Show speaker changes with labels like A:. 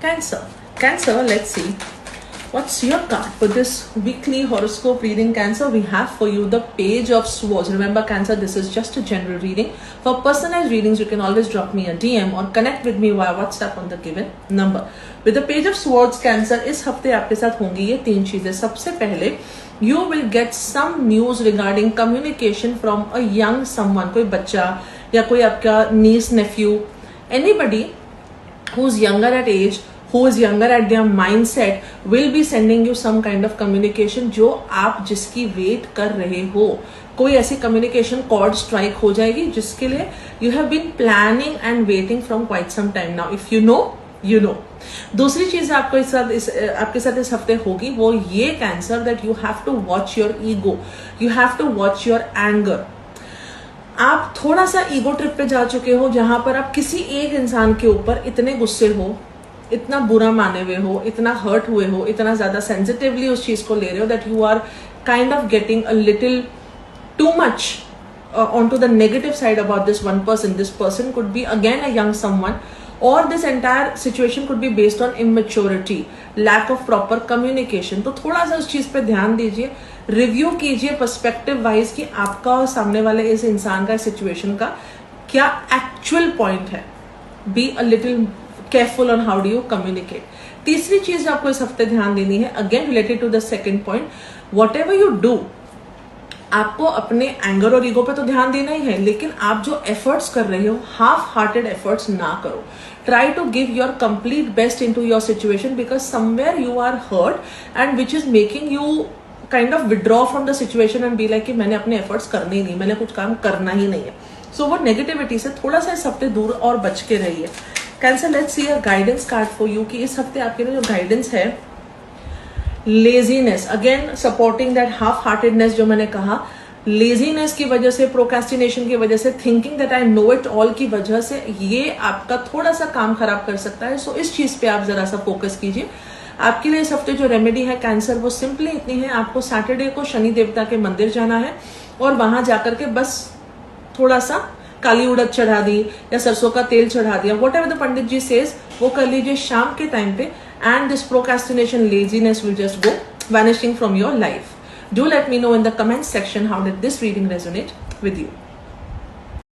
A: Cancer, let's see. What's your card for this weekly horoscope reading, Cancer? We have for you the Page of Swords. Remember, Cancer, this is just a general reading. For personalized readings, you can always drop me a DM or connect with me via WhatsApp on the given number. With the Page of Swords, Cancer, इस हफ्ते आपके साथ होंगी ये 3 चीजें. सबसे पहले, you will get some news regarding communication from a young someone. कोई बच्चा या कोई आपका niece, nephew, anybody who's younger at age, who is younger at their mindset, will be sending you some kind of communication जो आप जिसकी wait कर रहे हो. कोई ऐसी communication chord strike हो जाएगी जिसके लिए you have been planning and waiting from quite some time now. If you know, you know. दूसरी चीज आपको आपके साथ इस हफ्ते होगी वो ये, cancer, that you have to watch your ego, you have to watch your anger. आप थोड़ा सा ईगो ट्रिप पे जा चुके हो जहां पर आप किसी एक इंसान के ऊपर इतने गुस्से हो, इतना बुरा माने हुए हो, इतना हर्ट हुए हो, इतना ज्यादा सेंसिटिवली उस चीज को ले रहे हो that you are kind of getting a little too much onto the negative side about this one person. This person could be again a young someone, or this entire situation could be based on immaturity, lack of proper communication. तो थोड़ा सा उस चीज पे ध्यान दीजिए, review कीजिए perspective wise कि आपका और सामने वाले इस इंसान का सिचुएशन का क्या एक्चुअल पॉइंट है. Be a little careful on how do you communicate. तीसरी चीज आपको इस हफ्ते ध्यान देनी है, again related to the second point, whatever you do, आपको अपने एंगर और ईगो पे तो ध्यान देना ही है, लेकिन आप जो एफर्ट्स कर रहे हो हाफ हार्टेड एफर्ट्स ना करो. Try to give your complete best into your situation, because somewhere you are hurt and which is making you kind of withdraw from the situation and be like कि मैंने अपने efforts करने ही नहीं, मैंने कुछ काम करना ही नहीं है. सो वो नेगेटिविटी से थोड़ा सा इस हफ्ते दूर और बच के रहिए. Cancer, let's see a guidance card for you कि इस हफ्ते आपके लिए जो गाइडेंस है, laziness, again supporting that half heartedness जो मैंने कहा, लेजीनेस की वजह से, प्रोक्रेस्टिनेशन की वजह से, thinking that I know it all की वजह से ये आपका थोड़ा सा काम खराब कर सकता है. सो इस चीज पे आप जरा सा फोकस कीजिए. आपके लिए इस हफ्ते जो रेमेडी है कैंसर, वो सिंपली इतनी है, आपको सैटरडे को शनि देवता के मंदिर जाना है और वहां जाकर के बस थोड़ा सा काली उड़द चढ़ा दी या सरसों का तेल चढ़ा दिया, whatever the pandit ji says वो कर लीजिए शाम के टाइम पे, and this procrastination, laziness will just go vanishing from your life. Do let me know in the comment section how did this reading resonate with you.